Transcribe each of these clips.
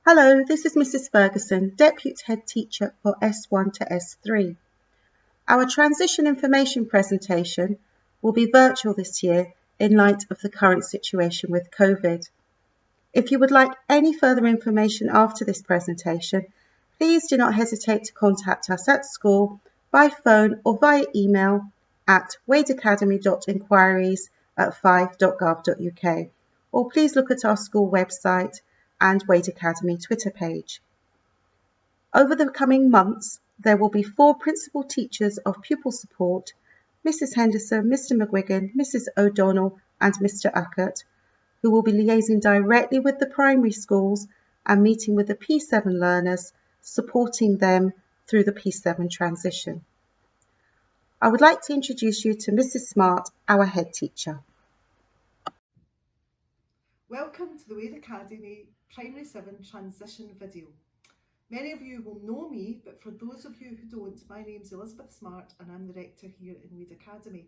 Hello, this is Mrs. Ferguson, Deputy Head Teacher for S1 to S3. Our transition information presentation will be virtual this year in light of the current situation with COVID. If you would like any further information after this presentation, please do not hesitate to contact us at school by phone or via email at waidacademy.inquiries@5.gov.uk, or please look at our school website and Waid Academy Twitter page. Over the coming months, there will be 4 principal teachers of pupil support, Mrs. Henderson, Mr. McGuigan, Mrs. O'Donnell and Mr. Uckett, who will be liaising directly with the primary schools and meeting with the P7 learners, supporting them through the P7 transition. I would like to introduce you to Mrs. Smart, our head teacher. Welcome to the Waid Academy Primary 7 transition video. Many of you will know me, but for those of you who don't, my name's Elizabeth Smart and I'm the rector here in Waid Academy.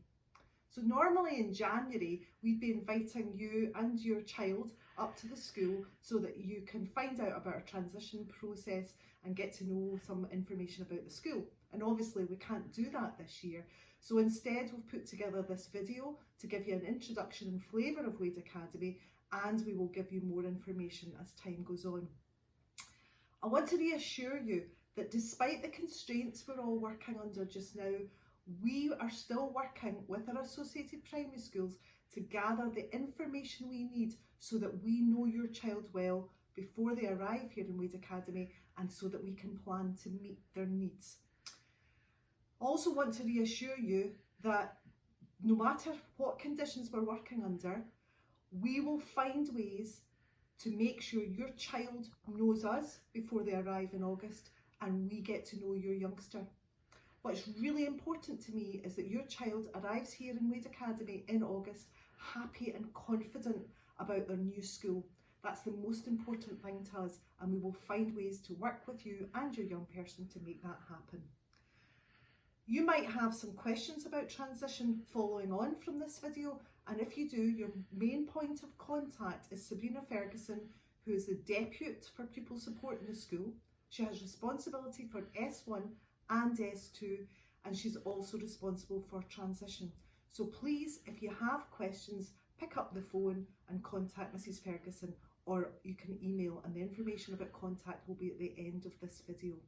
So normally in January, we'd be inviting you and your child up to the school so that you can find out about our transition process and get to know some information about the school. And obviously we can't do that this year. So instead we've put together this video to give you an introduction and flavour of Waid Academy, and we will give you more information as time goes on. I want to reassure you that despite the constraints we're all working under just now, we are still working with our associated primary schools to gather the information we need so that we know your child well before they arrive here in Waid Academy, and so that we can plan to meet their needs. I also want to reassure you that no matter what conditions we're working under, we will find ways to make sure your child knows us before they arrive in August and we get to know your youngster. What's really important to me is that your child arrives here in Waid Academy in August happy and confident about their new school. That's the most important thing to us, and we will find ways to work with you and your young person to make that happen. You might have some questions about transition following on from this video, and if you do, your main point of contact is Sabrina Ferguson, who is the Deputy for Pupil Support in the school. She has responsibility for S1 and S2, and she's also responsible for transition. So please, if you have questions, pick up the phone and contact Mrs. Ferguson, or you can email, and the information about contact will be at the end of this video.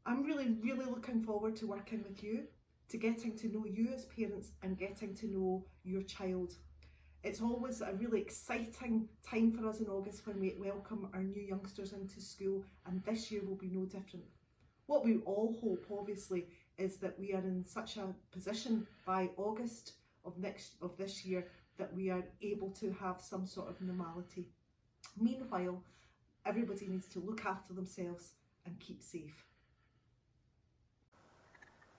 I'm really looking forward to working with you, to getting to know you as parents and getting to know your child. It's always a really exciting time for us in August when we welcome our new youngsters into school, and this year will be no different. What we all hope, obviously, is that we are in such a position by August of this year that we are able to have some sort of normality. Meanwhile, everybody needs to look after themselves and keep safe.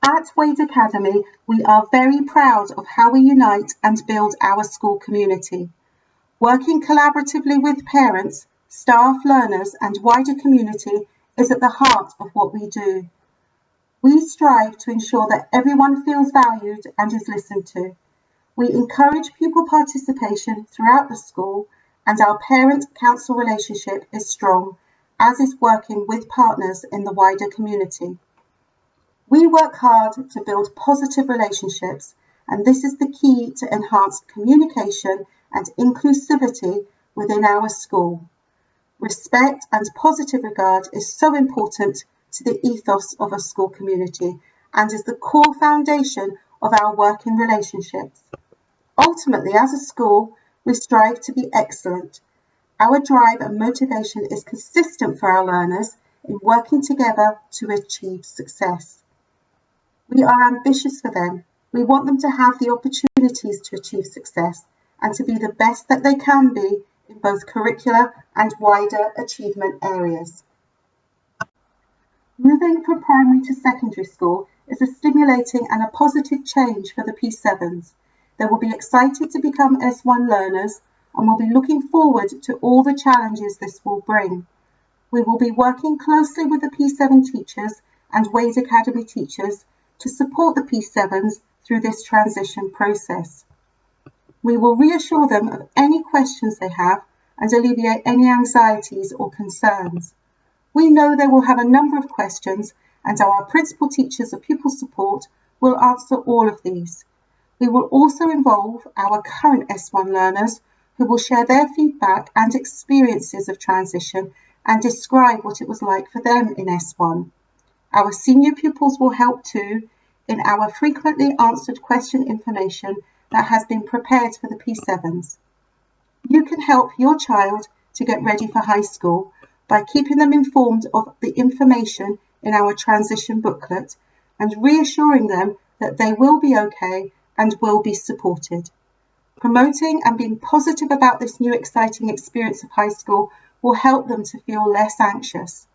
At Waid Academy, we are very proud of how we unite and build our school community. Working collaboratively with parents, staff, learners and wider community is at the heart of what we do. We strive to ensure that everyone feels valued and is listened to. We encourage pupil participation throughout the school, and our parent-council relationship is strong, as is working with partners in the wider community. We work hard to build positive relationships, and this is the key to enhanced communication and inclusivity within our school. Respect and positive regard is so important to the ethos of a school community and is the core foundation of our working relationships. Ultimately, as a school, we strive to be excellent. Our drive and motivation is consistent for our learners in working together to achieve success. We are ambitious for them. We want them to have the opportunities to achieve success and to be the best that they can be in both curricular and wider achievement areas. Moving from primary to secondary school is a stimulating and a positive change for the P7s. They will be excited to become S1 learners and will be looking forward to all the challenges this will bring. We will be working closely with the P7 teachers and Waid Academy teachers to support the P7s through this transition process. We will reassure them of any questions they have and alleviate any anxieties or concerns. We know they will have a number of questions, and our principal teachers of pupil support will answer all of these. We will also involve our current S1 learners who will share their feedback and experiences of transition and describe what it was like for them in S1. Our senior pupils will help too in our frequently answered question information that has been prepared for the P7s. You can help your child to get ready for high school by keeping them informed of the information in our transition booklet and reassuring them that they will be okay and will be supported. Promoting and being positive about this new exciting experience of high school will help them to feel less anxious.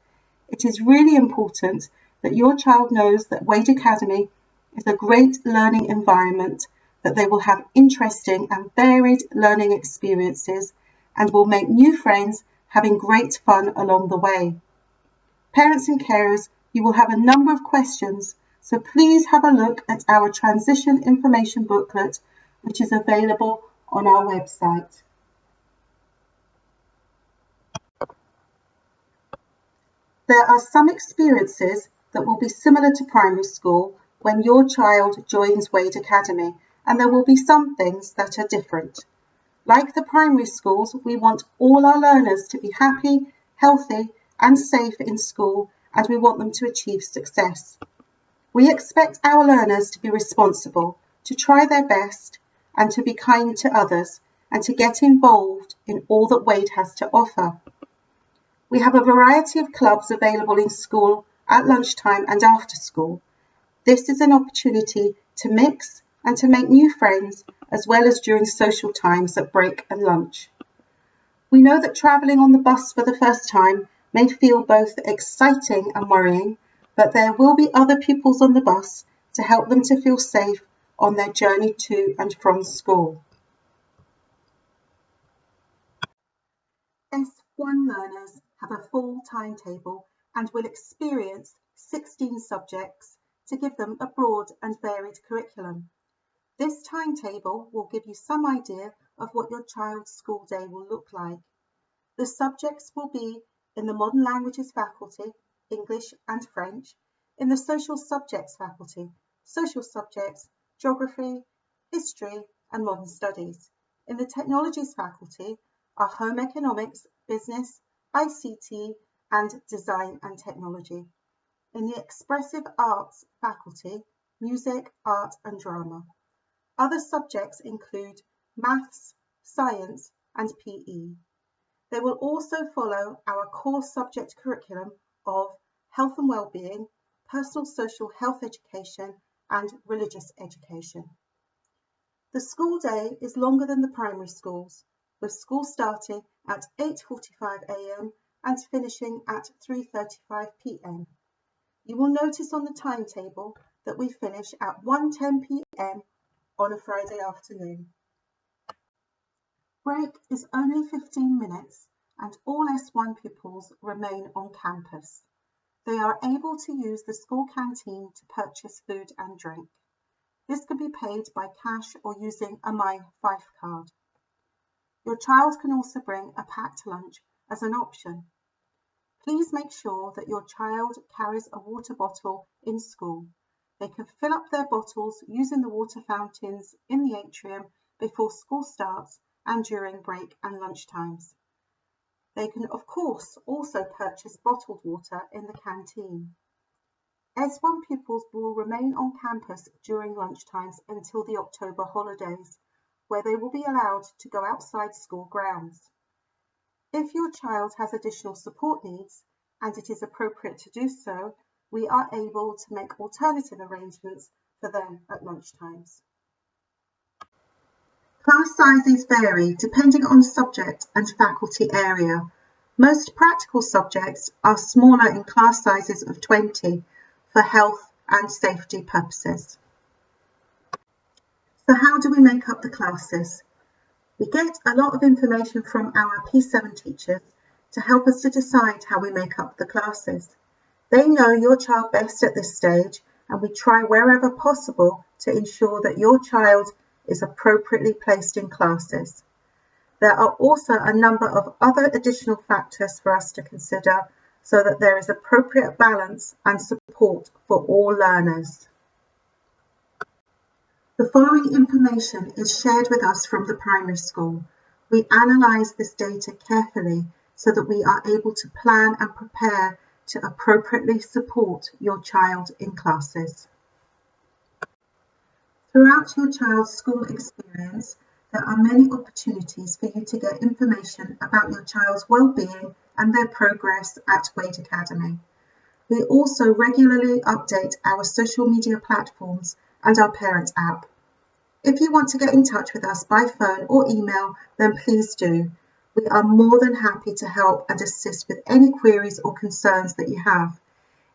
It is really important that your child knows that Waid Academy is a great learning environment, that they will have interesting and varied learning experiences and will make new friends, having great fun along the way. Parents and carers, you will have a number of questions, so please have a look at our transition information booklet, which is available on our website. There are some experiences that will be similar to primary school when your child joins Waid Academy, and there will be some things that are different. Like the primary schools, we want all our learners to be happy, healthy, and safe in school, and we want them to achieve success. We expect our learners to be responsible, to try their best, and to be kind to others, and to get involved in all that Waid has to offer. We have a variety of clubs available in school, at lunchtime and after school. This is an opportunity to mix and to make new friends, as well as during social times at break and lunch. We know that travelling on the bus for the first time may feel both exciting and worrying, but there will be other pupils on the bus to help them to feel safe on their journey to and from school. S1 learners have a full timetable and will experience 16 subjects to give them a broad and varied curriculum. This timetable will give you some idea of what your child's school day will look like. The subjects will be in the Modern Languages faculty, English and French, in the Social Subjects faculty, Social Subjects, Geography, History and Modern Studies. In the Technologies faculty are Home Economics, Business, ICT and Design and Technology. In the Expressive Arts faculty, Music, Art and Drama. Other subjects include Maths, Science and PE. They will also follow our core subject curriculum of Health and Wellbeing, Personal Social Health Education and Religious Education. The school day is longer than the primary schools, with school starting at 8:45 a.m. and finishing at 3:35 p.m. You will notice on the timetable that we finish at 1:10 p.m. on a Friday afternoon. Break is only 15 minutes and all S1 pupils remain on campus. They are able to use the school canteen to purchase food and drink. This can be paid by cash or using a My5 card. Your child can also bring a packed lunch as an option. Please make sure that your child carries a water bottle in school. They can fill up their bottles using the water fountains in the atrium before school starts and during break and lunch times. They can of course also purchase bottled water in the canteen. S1 pupils will remain on campus during lunch times until the October holidays, where they will be allowed to go outside school grounds. If your child has additional support needs, and it is appropriate to do so, we are able to make alternative arrangements for them at lunchtimes. Class sizes vary depending on subject and faculty area. Most practical subjects are smaller in class sizes of 20 for health and safety purposes. So how do we make up the classes? We get a lot of information from our P7 teachers to help us to decide how we make up the classes. They know your child best at this stage, and we try wherever possible to ensure that your child is appropriately placed in classes. There are also a number of other additional factors for us to consider so that there is appropriate balance and support for all learners. The following information is shared with us from the primary school. We analyse this data carefully so that we are able to plan and prepare to appropriately support your child in classes. Throughout your child's school experience, there are many opportunities for you to get information about your child's well-being and their progress at Waid Academy. We also regularly update our social media platforms and our parent app. If you want to get in touch with us by phone or email, then please do. We are more than happy to help and assist with any queries or concerns that you have.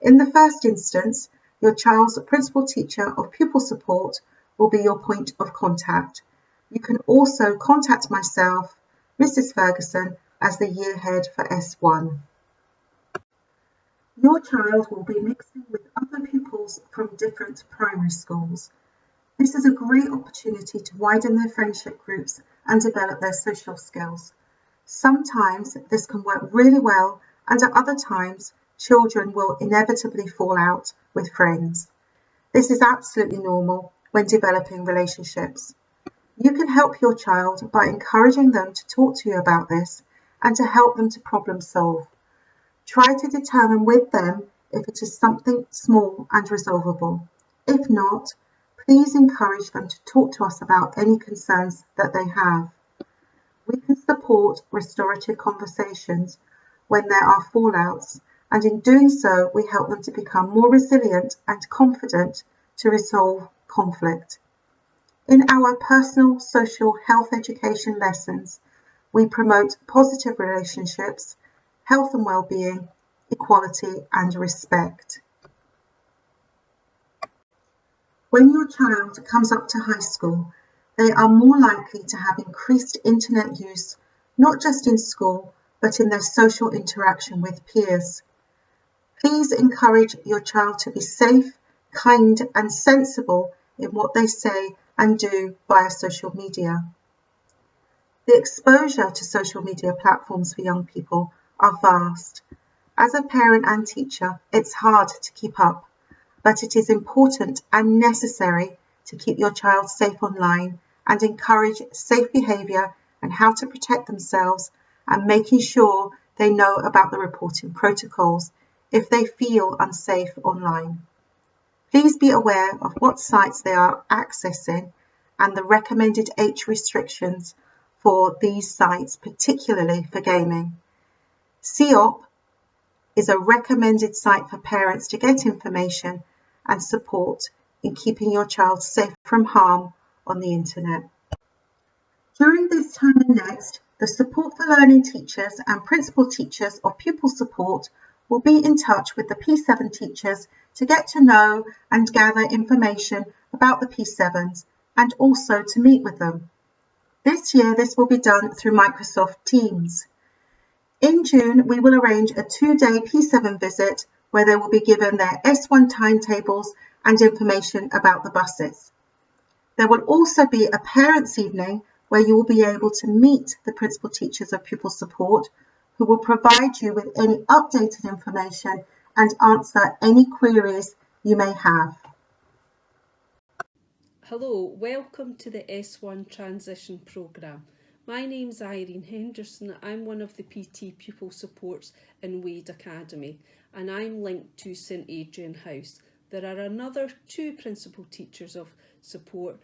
In the first instance, your child's principal teacher of pupil support will be your point of contact. You can also contact myself, Mrs. Ferguson, as the year head for S1. Your child will be mixing with other pupils from different primary schools. This is a great opportunity to widen their friendship groups and develop their social skills. Sometimes this can work really well, and at other times, children will inevitably fall out with friends. This is absolutely normal when developing relationships. You can help your child by encouraging them to talk to you about this and to help them to problem solve. Try to determine with them if it is something small and resolvable. If not, please encourage them to talk to us about any concerns that they have. We can support restorative conversations when there are fallouts, and in doing so, we help them to become more resilient and confident to resolve conflict. In our personal, social, health education lessons, we promote positive relationships, health and well-being, equality and respect. When your child comes up to high school, they are more likely to have increased internet use, not just in school, but in their social interaction with peers. Please encourage your child to be safe, kind, and sensible in what they say and do via social media. The exposure to social media platforms for young people are vast. As a parent and teacher, it's hard to keep up, but it is important and necessary to keep your child safe online and encourage safe behaviour and how to protect themselves, and making sure they know about the reporting protocols if they feel unsafe online. Please be aware of what sites they are accessing and the recommended age restrictions for these sites, particularly for gaming. CEOP is a recommended site for parents to get information and support in keeping your child safe from harm on the internet. During this term and next, the Support for Learning teachers and principal teachers of pupil support will be in touch with the P7 teachers to get to know and gather information about the P7s and also to meet with them. This year, this will be done through Microsoft Teams. In June, we will arrange a 2-day P7 visit where they will be given their S1 timetables and information about the buses. There will also be a parents' evening where you will be able to meet the principal teachers of pupil support, who will provide you with any updated information and answer any queries you may have. Hello, welcome to the S1 Transition Programme. My name's Irene Henderson. I'm one of the PT Pupil Supports in Waid Academy, and I'm linked to St Adrian House. There are another 2 principal teachers of support,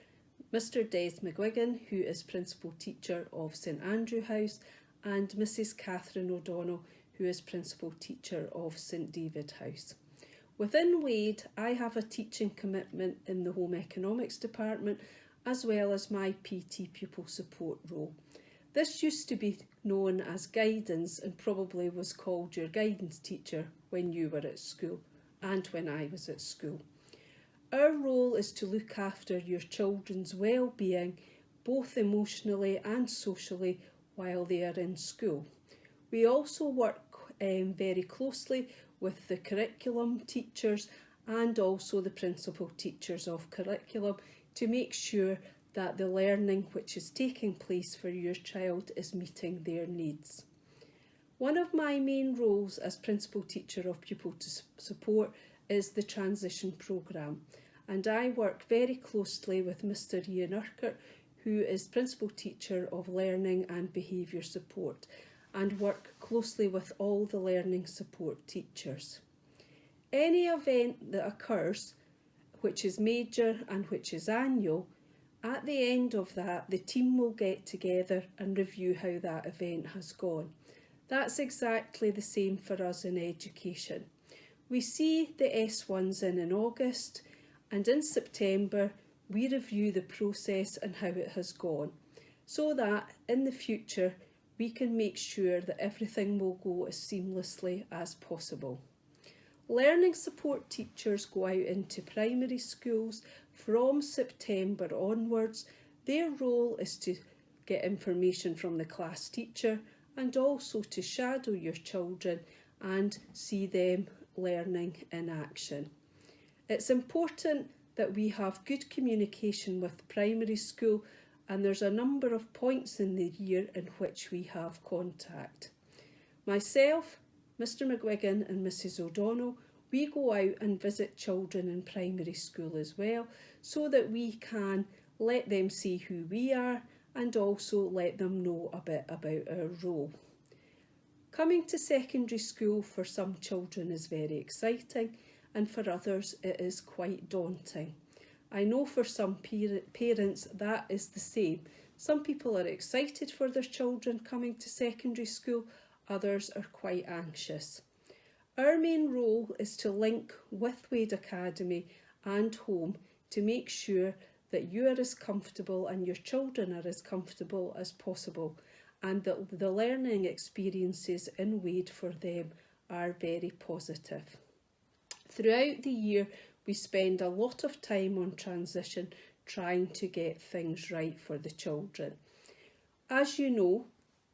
Mr Des McGuigan, who is principal teacher of St Andrew House, and Mrs Catherine O'Donnell, who is principal teacher of St David House. Within Waid, I have a teaching commitment in the Home Economics Department, as well as my PT Pupil Support role. This used to be known as guidance and probably was called your guidance teacher when you were at school and when I was at school. Our role is to look after your children's well-being, both emotionally and socially, while they are in school. We also work very closely with the curriculum teachers and also the principal teachers of curriculum to make sure that the learning which is taking place for your child is meeting their needs. One of my main roles as Principal Teacher of Pupil Support is the Transition Programme, and I work very closely with Mr Ian Urquhart, who is Principal Teacher of Learning and Behaviour Support, and work closely with all the learning support teachers. Any event that occurs, which is major and which is annual, at the end of that, the team will get together and review how that event has gone. That's exactly the same for us in education. We see the S1s in August, and in September we review the process and how it has gone, so that in the future we can make sure that everything will go as seamlessly as possible. Learning support teachers go out into primary schools from September onwards. Their role is to get information from the class teacher and also to shadow your children and see them learning in action. It's important that we have good communication with primary school, and there's a number of points in the year in which we have contact. Myself, Mr McGuigan and Mrs O'Donnell, we go out and visit children in primary school as well, so that we can let them see who we are and also let them know a bit about our role. Coming to secondary school for some children is very exciting, and for others it is quite daunting. I know for some parents that is the same. Some people are excited for their children coming to secondary school, others are quite anxious. Our main role is to link with Waid Academy and home to make sure that you are as comfortable and your children are as comfortable as possible, and that the learning experiences in Waid for them are very positive. Throughout the year, we spend a lot of time on transition trying to get things right for the children. As you know,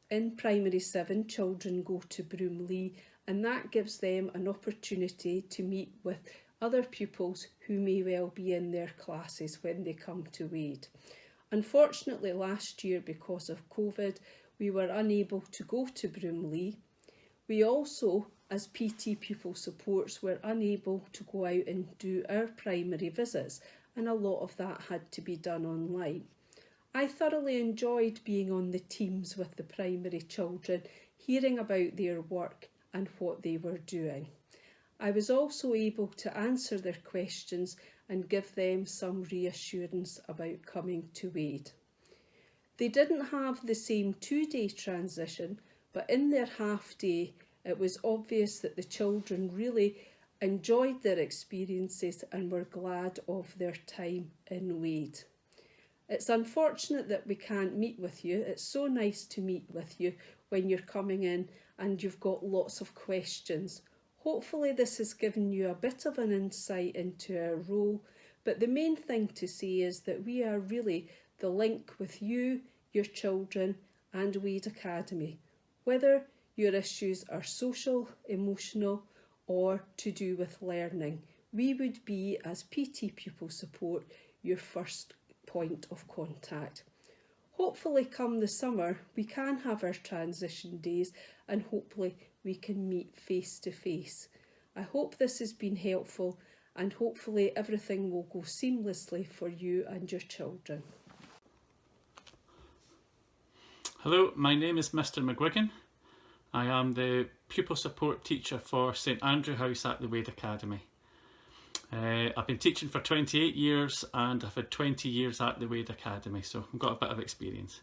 in Primary 7, children go to Broomlea, and that gives them an opportunity to meet with other pupils who may well be in their classes when they come to Waid. Unfortunately, last year, because of COVID, we were unable to go to Broomlea. We also, as PT Pupil Supports, were unable to go out and do our primary visits, and a lot of that had to be done online. I thoroughly enjoyed being on the teams with the primary children, hearing about their work and what they were doing. I was also able to answer their questions and give them some reassurance about coming to Waid. They didn't have the same 2-day transition, but in their half day it was obvious that the children really enjoyed their experiences and were glad of their time in Waid. It's unfortunate that we can't meet with you. It's so nice to meet with you when you're coming in and you've got lots of questions. Hopefully this has given you a bit of an insight into our role, but the main thing to say is that we are really the link with you, your children and Waid Academy, whether your issues are social, emotional or to do with learning. We would be, as PT Pupil Support, your first point of contact. Hopefully come the summer we can have our transition days and hopefully we can meet face to face. I hope this has been helpful and hopefully everything will go seamlessly for you and your children. Hello, my name is Mr McGuigan. I am the pupil support teacher for St Andrew House at the Waid Academy. I've been teaching for 28 years and I've had 20 years at the Waid Academy, so I've got a bit of experience.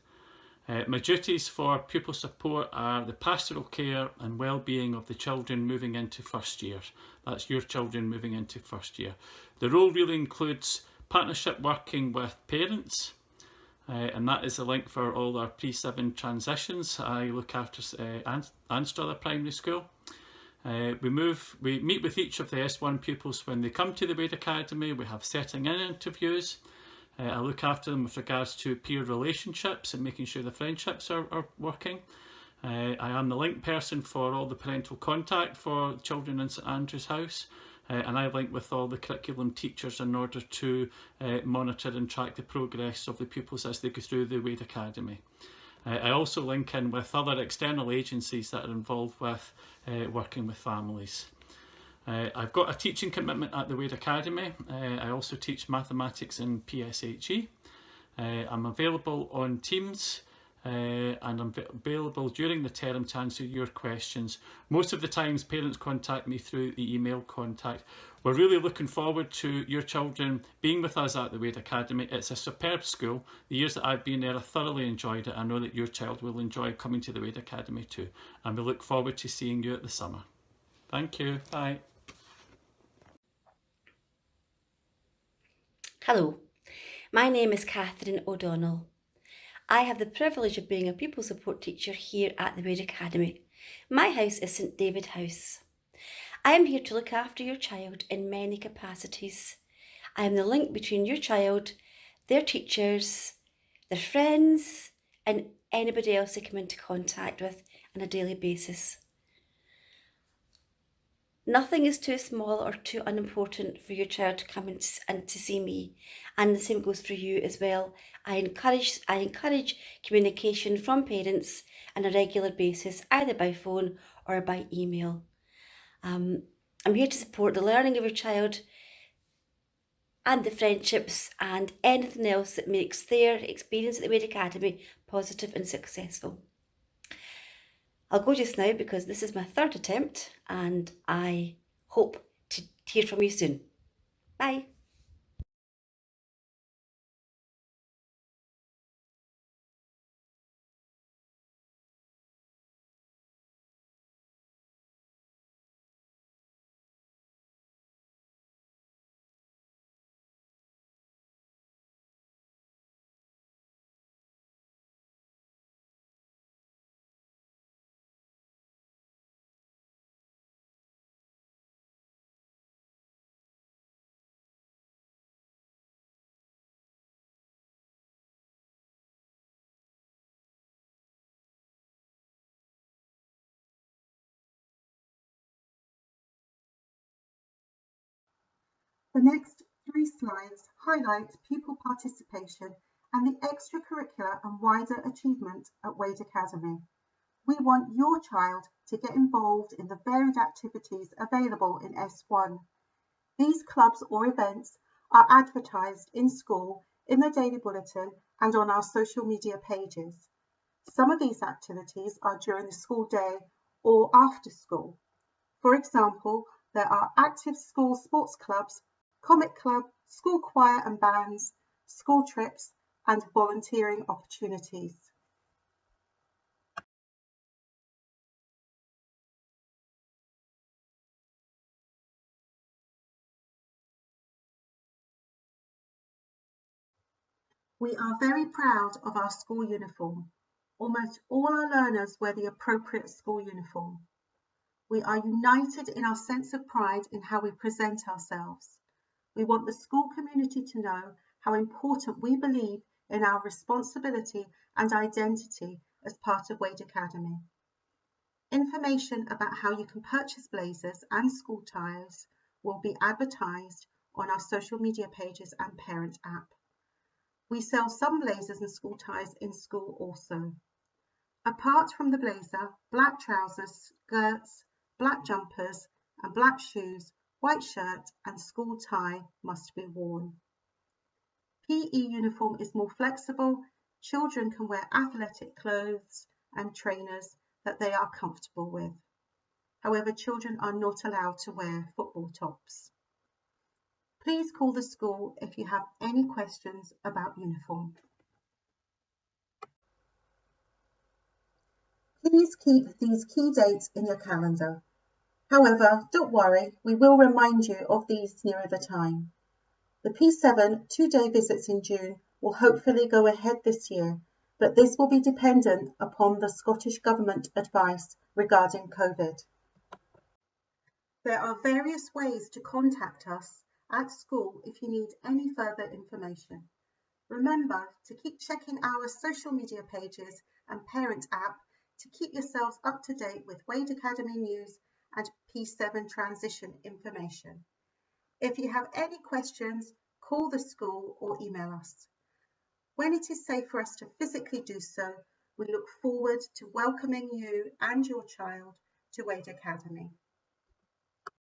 My duties for pupil support are the pastoral care and well-being of the children moving into first year. That's your children moving into first year. The role really includes partnership working with parents, and that is a link for all our Pre-7 transitions. I look after Anstruther Primary School. We meet with each of the S1 pupils when they come to the Waid Academy. We have setting in interviews. I look after them with regards to peer relationships and making sure the friendships are working. I am the link person for all the parental contact for children in St Andrew's House. and I link with all the curriculum teachers in order to monitor and track the progress of the pupils as they go through the Waid Academy. I also link in with other external agencies that are involved with working with families. I've got a teaching commitment at the Waid Academy. I also teach mathematics and PSHE. I'm available on Teams and I'm available during the term to answer your questions. Most of the times parents contact me through the email contact. We're really looking forward to your children being with us at the Waid Academy. It's a superb school. The years that I've been there, I thoroughly enjoyed it. I know that your child will enjoy coming to the Waid Academy too. And we look forward to seeing you at the summer. Thank you. Bye. Hello, my name is Catherine O'Donnell. I have the privilege of being a pupil support teacher here at the Waid Academy. My house is St David House. I am here to look after your child in many capacities. I am the link between your child, their teachers, their friends, and anybody else they come into contact with on a daily basis. Nothing is too small or too unimportant for your child to come and to see me, and the same goes for you as well. I encourage communication from parents on a regular basis, either by phone or by email. I'm here to support the learning of your child and the friendships and anything else that makes their experience at the Waid Academy positive and successful. I'll go just now because this is my third attempt and I hope to hear from you soon. Bye. The next 3 slides highlight pupil participation and the extracurricular and wider achievement at Waid Academy. We want your child to get involved in the varied activities available in S1. These clubs or events are advertised in school, in the daily bulletin and on our social media pages. Some of these activities are during the school day or after school. For example, there are active school sports clubs, comic club, school choir and bands, school trips and volunteering opportunities. We are very proud of our school uniform. Almost all our learners wear the appropriate school uniform. We are united in our sense of pride in how we present ourselves. We want the school community to know how important we believe in our responsibility and identity as part of Waid Academy. Information about how you can purchase blazers and school ties will be advertised on our social media pages and parent app. We sell some blazers and school ties in school also. Apart from the blazer, black trousers, skirts, black jumpers and black shoes, white shirt and school tie must be worn. PE uniform is more flexible. Children can wear athletic clothes and trainers that they are comfortable with. However, children are not allowed to wear football tops. Please call the school if you have any questions about uniform. Please keep these key dates in your calendar. However, don't worry, we will remind you of these nearer the time. The P7 2-day visits in June will hopefully go ahead this year, but this will be dependent upon the Scottish Government advice regarding COVID. There are various ways to contact us at school if you need any further information. Remember to keep checking our social media pages and parent app to keep yourselves up to date with Waid Academy news and P7 transition information. If you have any questions, call the school or email us. When it is safe for us to physically do so, we look forward to welcoming you and your child to Waid Academy.